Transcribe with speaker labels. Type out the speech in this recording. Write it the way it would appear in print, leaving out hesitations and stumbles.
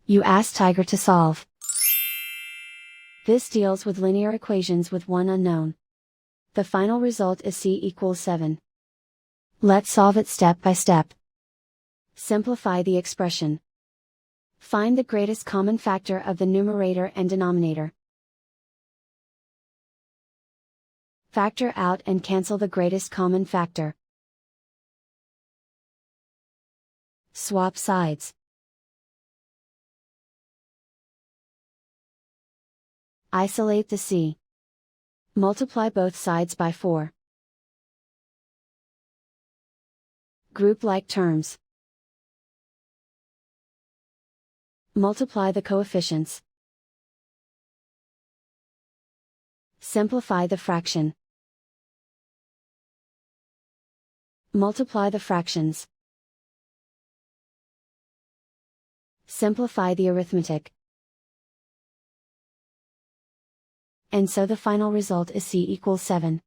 Speaker 1: You ask Tiger to solve. This deals with linear equations with one unknown. The final result is c equals 7. Let's solve it step by step. Simplify the expression. Find the greatest common factor of the numerator and denominator. Factor out and cancel the greatest common factor. Swap sides. Isolate the c. Multiply both sides by 4. Group like terms. Multiply the coefficients. Simplify the fraction. Multiply the fractions. Simplify the arithmetic. And so the final result is c equals 7.